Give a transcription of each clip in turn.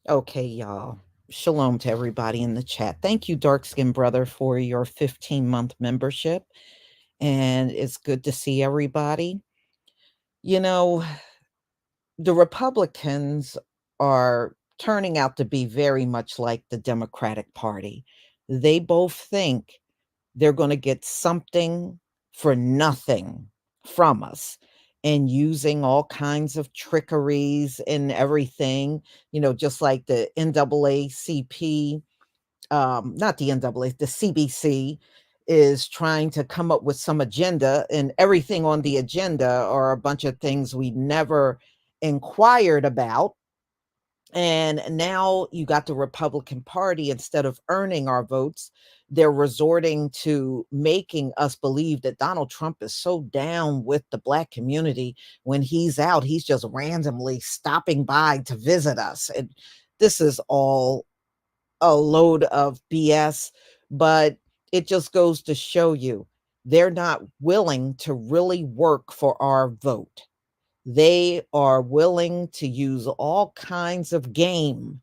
Okay, y'all. Shalom to everybody in the chat. Thank you, Dark Skin Brother, for your 15-month membership. And it's good to see everybody. You know, the Republicans are turning out to be very much like the Democratic Party. They both think they're going to get something for nothing from us, and using all kinds of trickeries and everything, just like the NAACP, not the NAA, the CBC is trying to come up with some agenda, and everything on the agenda are a bunch of things we never inquired about. And now you got the Republican Party, instead of earning our votes, they're resorting to making us believe that Donald Trump is so down with the Black community. When he's out, he's just randomly stopping by to visit us. And this is all a load of BS, but it just goes to show you they're not willing to really work for our vote. They are willing to use all kinds of game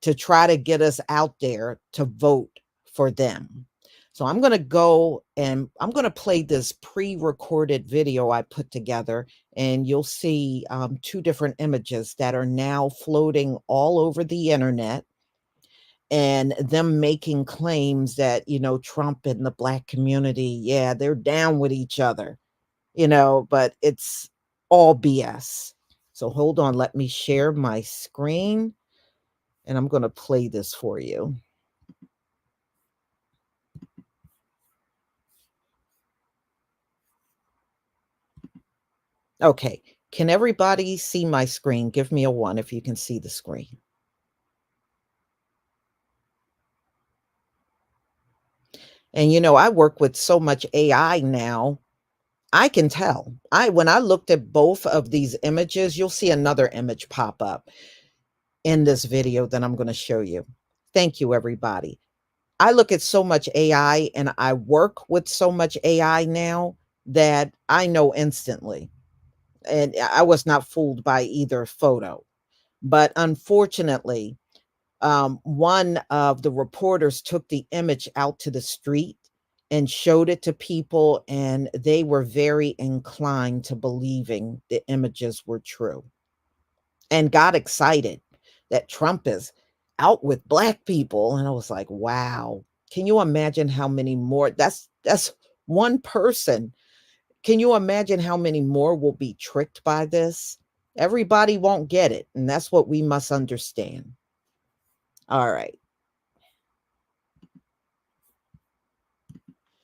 to try to get us out there to vote for them. So I'm going to go and I'm going to play this pre-recorded video I put together, and you'll see two different images that are now floating all over the internet, and them making claims that, Trump and the Black community, yeah, they're down with each other, but it's all BS. So hold on, let me share my screen, and I'm going to play this for you. Okay, Can everybody see my screen? Give me a 1 if you can see the screen. And, I work with so much AI now, I can tell. When I looked at both of these images, you'll see another image pop up in this video that I'm gonna show you. Thank you, everybody. I look at so much AI and I work with so much AI now that I know instantly, and I was not fooled by either photo. But unfortunately, one of the reporters took the image out to the street and showed it to people, and they were very inclined to believing the images were true and got excited that Trump is out with black people. And I was like, wow, can you imagine how many more? That's one person. Can you imagine how many more will be tricked by this? Everybody won't get it. And that's what we must understand. All right.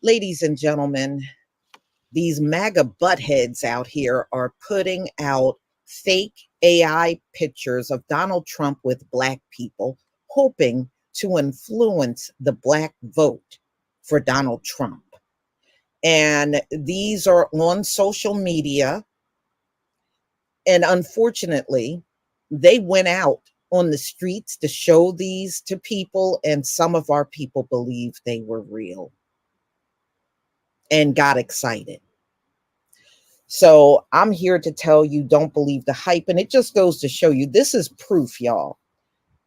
Ladies and gentlemen, these MAGA buttheads out here are putting out fake AI pictures of Donald Trump with black people, hoping to influence the black vote for Donald Trump. And these are on social media. And unfortunately, they went out on the streets to show these to people, and some of our people believed they were real and got excited. So I'm here to tell you, don't believe the hype. And it just goes to show you, this is proof, y'all.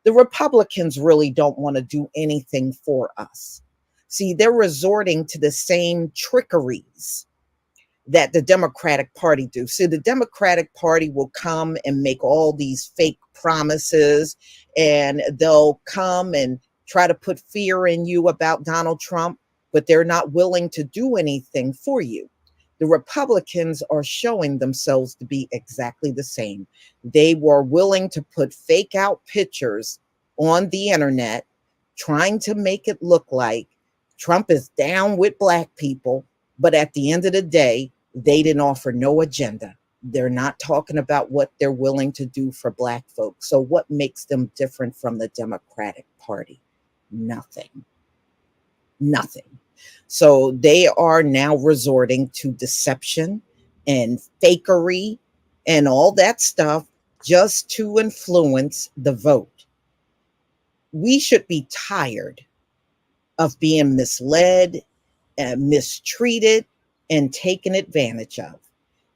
The Republicans really don't want to do anything for us. See, they're resorting to the same trickeries that the Democratic Party do. So the Democratic Party will come and make all these fake promises, and they'll come and try to put fear in you about Donald Trump, but they're not willing to do anything for you. The Republicans are showing themselves to be exactly the same. They were willing to put fake out pictures on the internet, trying to make it look like Trump is down with black people. But at the end of the day, they didn't offer no agenda. They're not talking about what they're willing to do for black folks. So what makes them different from the Democratic Party? Nothing. Nothing. So they are now resorting to deception and fakery and all that stuff just to influence the vote. We should be tired of being misled and mistreated and taken advantage of.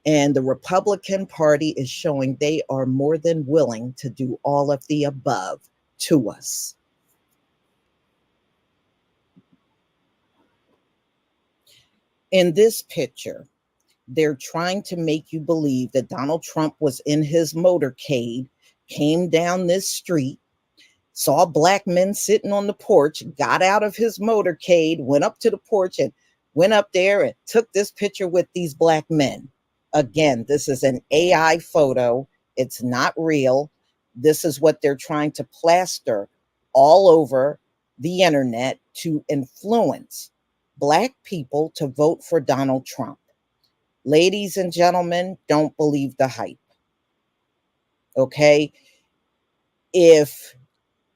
And the Republican Party is showing they are more than willing to do all of the above to us. In this picture, they're trying to make you believe that Donald Trump was in his motorcade, came down this street, saw black men sitting on the porch, got out of his motorcade, went up to the porch and went up there and took this picture with these black men. Again, this is an AI photo. It's not real. This is what they're trying to plaster all over the internet to influence black people to vote for Donald Trump. Ladies and gentlemen, don't believe the hype. Okay? If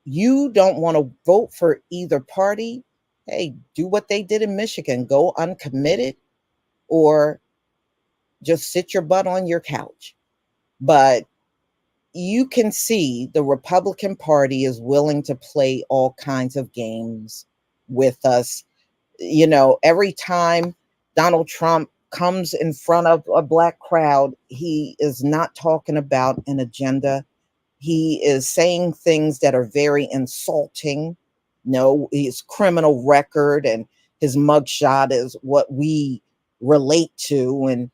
you don't want to vote for either party, hey, do what they did in Michigan. Go uncommitted or just sit your butt on your couch. But you can see the Republican Party is willing to play all kinds of games with us. Every time Donald Trump comes in front of a black crowd, he is not talking about an agenda. He is saying things that are very insulting. No, his criminal record and his mugshot is what we relate to and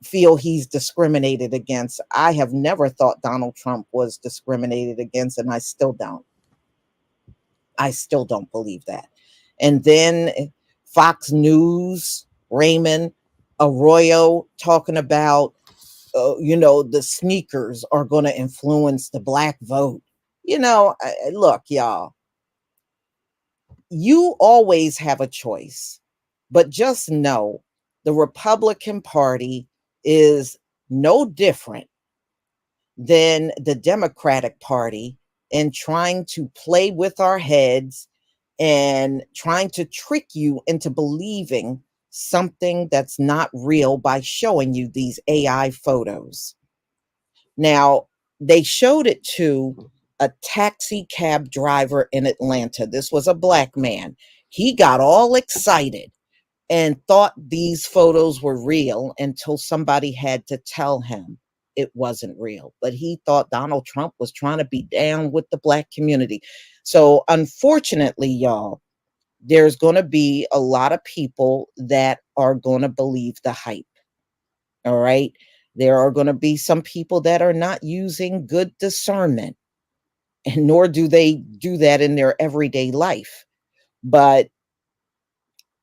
feel he's discriminated against. I have never thought Donald Trump was discriminated against, and I still don't. I still don't believe that. And then Fox News, Raymond Arroyo talking about, the sneakers are going to influence the black vote. Look, y'all, you always have a choice, but just know the Republican Party is no different than the Democratic Party in trying to play with our heads and trying to trick you into believing something that's not real by showing you these AI photos. Now, they showed it to a taxi cab driver in Atlanta. This was a black man. He got all excited and thought these photos were real until somebody had to tell him it wasn't real. But he thought Donald Trump was trying to be down with the black community. So, unfortunately, y'all, there's going to be a lot of people that are going to believe the hype. All right. There are going to be some people that are not using good discernment, and nor do they do that in their everyday life. But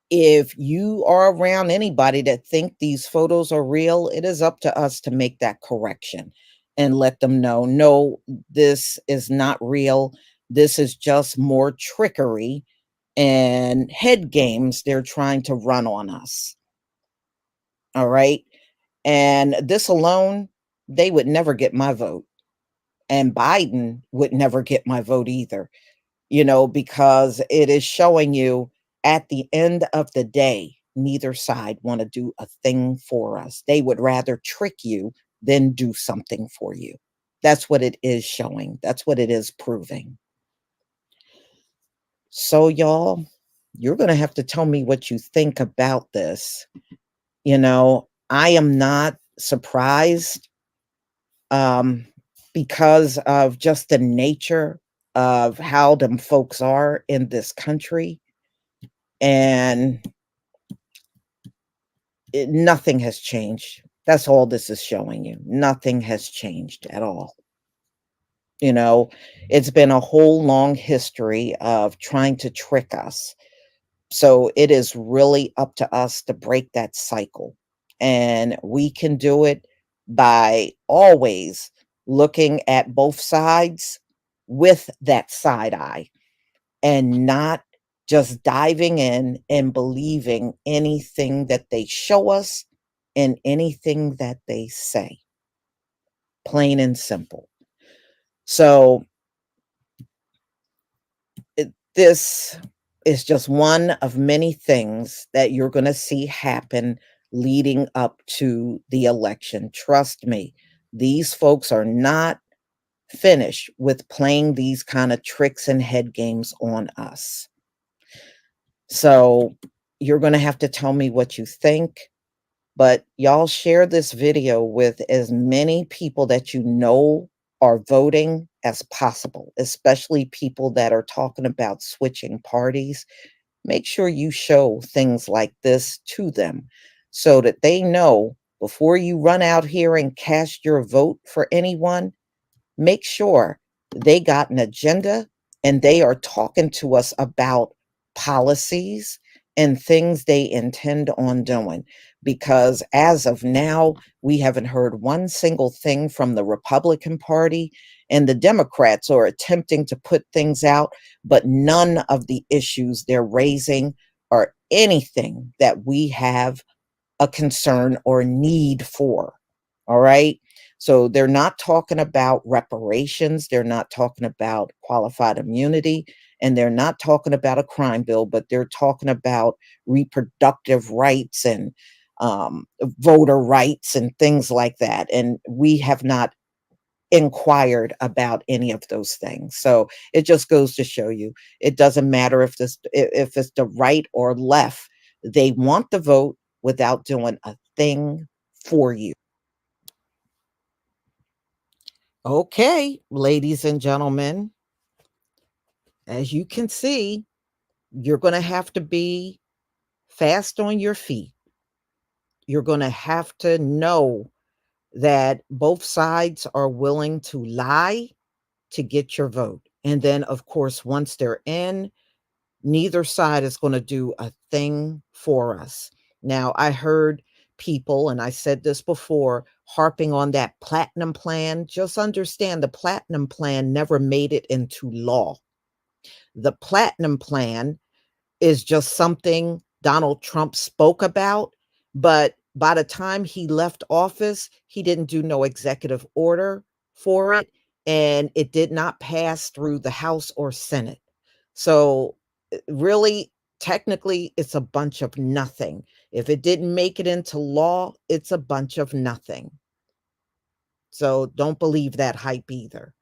if you are around anybody that think these photos are real, it is up to us to make that correction and let them know, no, this is not real. This is just more trickery and head games they're trying to run on us. All right. And this alone, they would never get my vote. And Biden would never get my vote either, because it is showing you at the end of the day, neither side want to do a thing for us. They would rather trick you than do something for you. That's what it is showing. That's what it is proving. So, y'all, you're going to have to tell me what you think about this. I am not surprised, um, because of just the nature of how them folks are in this country. And nothing has changed. That's all this is showing you. Nothing has changed at all. You know, it's been a whole long history of trying to trick us. So it is really up to us to break that cycle. And we can do it by always looking at both sides with that side eye and not just diving in and believing anything that they show us and anything that they say. Plain and simple. So this is just one of many things that you're going to see happen leading up to the election. Trust me, these folks are not finished with playing these kind of tricks and head games on us. So you're going to have to tell me what you think, but y'all share this video with as many people that you know are voting as possible, especially people that are talking about switching parties. Make sure you show things like this to them so that they know before you run out here and cast your vote for anyone, make sure they got an agenda and they are talking to us about policies and things they intend on doing. Because as of now, we haven't heard one single thing from the Republican Party, and the Democrats are attempting to put things out, but none of the issues they're raising are anything that we have a concern or need for. All right. So they're not talking about reparations. They're not talking about qualified immunity. And they're not talking about a crime bill, but they're talking about reproductive rights and voter rights and things like that. And we have not inquired about any of those things. So it just goes to show you, it doesn't matter if it's the right or left. They want the vote without doing a thing for you. Okay, ladies and gentlemen, as you can see, you're going to have to be fast on your feet. You're going to have to know that both sides are willing to lie to get your vote. And then, of course, once they're in, neither side is going to do a thing for us. Now, I heard people, and I said this before, harping on that platinum plan. Just understand the platinum plan never made it into law. The platinum plan is just something Donald Trump spoke about, but by the time he left office, he didn't do no executive order for it, and it did not pass through the House or Senate. So, really, technically, it's a bunch of nothing. If it didn't make it into law, it's a bunch of nothing. So, don't believe that hype either.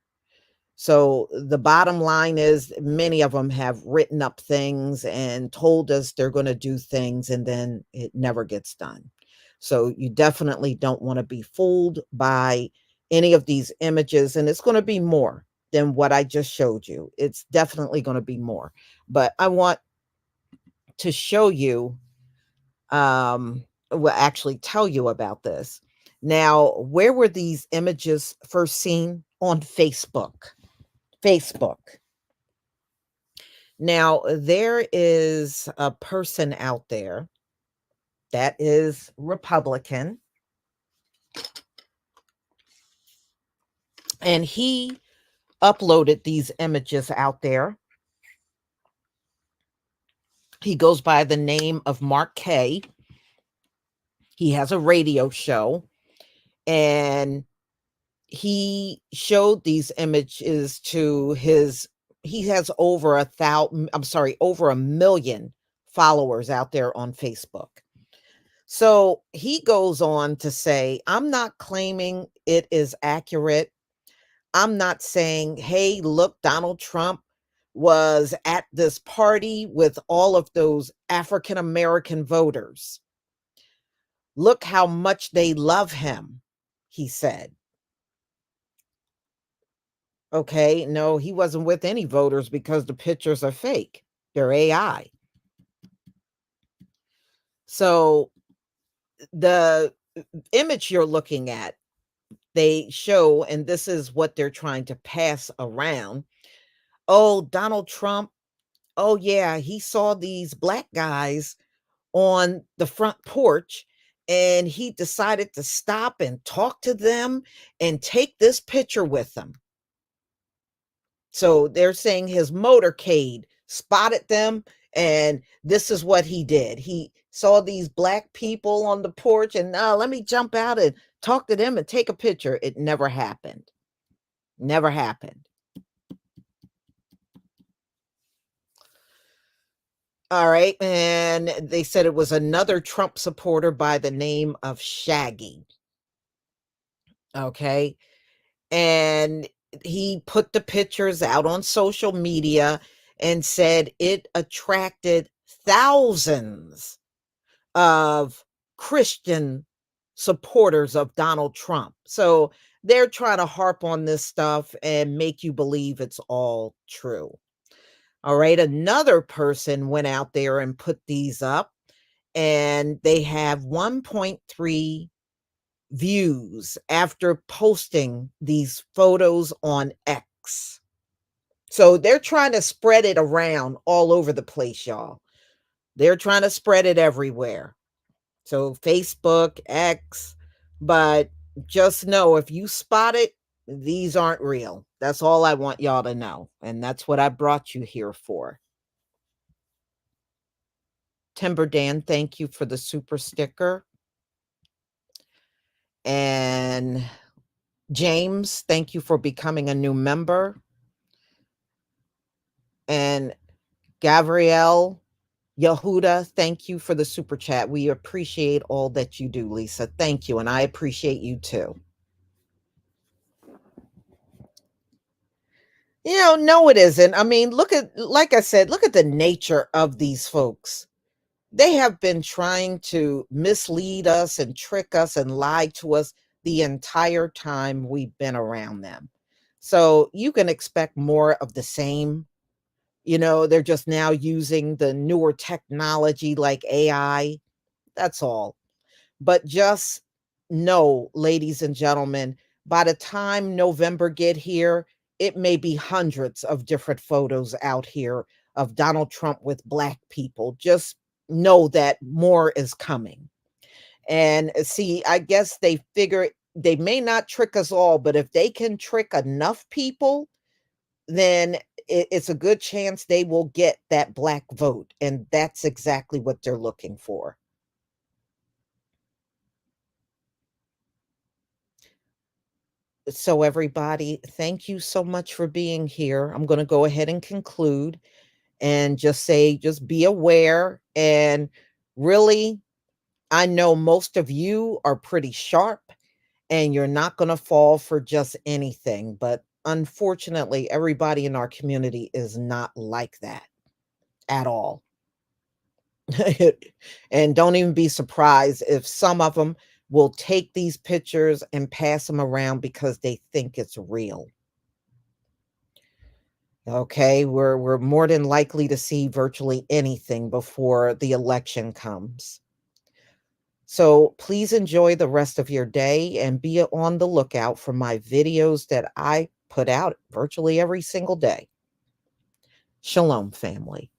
So the bottom line is many of them have written up things and told us they're going to do things and then it never gets done. So you definitely don't want to be fooled by any of these images, and it's going to be more than what I just showed you. It's definitely going to be more. But I want to show you well, actually tell you about this. Now, where were these images first seen? On Facebook. Facebook. Now, there is a person out there that is Republican, and he uploaded these images out there. He goes by the name of Mark K. He has a radio show, and he showed these images to his he has over over 1 million followers out there on Facebook. So he goes on to say, I'm not claiming it is accurate. I'm not saying, hey, look, Donald Trump was at this party with all of those African American voters. Look how much they love him, he said. Okay, no, he wasn't with any voters because the pictures are fake. They're AI. So the image you're looking at, they show, and this is what they're trying to pass around. Oh, Donald Trump. Oh, yeah, he saw these black guys on the front porch and he decided to stop and talk to them and take this picture with them. So they're saying his motorcade spotted them, and this is what he did. He saw these black people on the porch and let me jump out and talk to them and take a picture. It never happened. Never happened. All right. And they said it was another Trump supporter by the name of Shaggy. Okay. And he put the pictures out on social media and said it attracted thousands of Christian supporters of Donald Trump. So they're trying to harp on this stuff and make you believe it's all true. All right. Another person went out there and put these up, and they have 1.3 views after posting these photos on X. So they're trying to spread it around all over the place, y'all. They're trying to spread it everywhere. So Facebook, X, but just know if you spot it, these aren't real. That's all I want y'all to know. And that's what I brought you here for. Timber Dan, thank you for the super sticker. And James, thank you for becoming a new member. And Gabrielle Yehuda, thank you for the super chat. We appreciate all that you do, Lisa. Thank you. And I appreciate you too. No, it isn't. I mean, like I said, look at the nature of these folks. They have been trying to mislead us and trick us and lie to us the entire time we've been around them. So you can expect more of the same. They're just now using the newer technology like AI. That's all. But just know, ladies and gentlemen, by the time November get here, it may be hundreds of different photos out here of Donald Trump with black people. Just know that more is coming. And see, I guess they figure they may not trick us all, but if they can trick enough people, then it's a good chance they will get that black vote. And that's exactly what they're looking for. So, everybody, thank you so much for being here. I'm going to go ahead and conclude and just say, just be aware. And really, I know most of you are pretty sharp and you're not going to fall for just anything. But unfortunately, everybody in our community is not like that at all. And don't even be surprised if some of them will take these pictures and pass them around because they think it's real. Okay, we're more than likely to see virtually anything before the election comes. So please enjoy the rest of your day and be on the lookout for my videos that I put out virtually every single day. Shalom, family.